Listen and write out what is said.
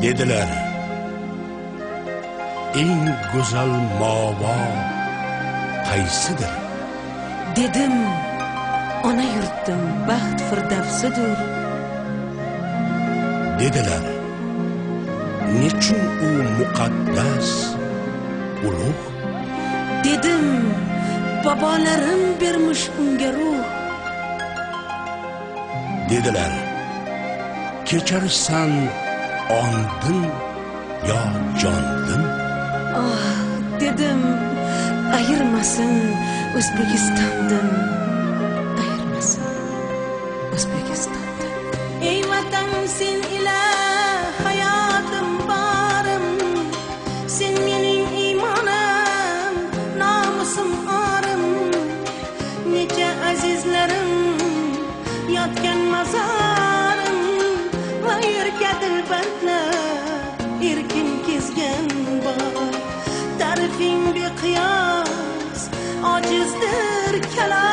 dedilar, eng go'zal movo qaysidir? Dedim, ona yurtim baxt firdavsidir. Dedilar, nechun u muqaddas, ulug'? Dedim, bobolarim bermish unga ruh. Dedilar, kecharsan ondin yo jondin? Dedim, ayirmasin O'zbekistondan, ayirmasin O'zbekistondan. Ey vatan, sen ila hayotim borim, sen mening iymonim, nomusim orim. Necha azizlarim yotgan mazorim, va yerga dilbandlar erkin kezgan bor. Ta'rifing beqiyos, ojizdir kalam.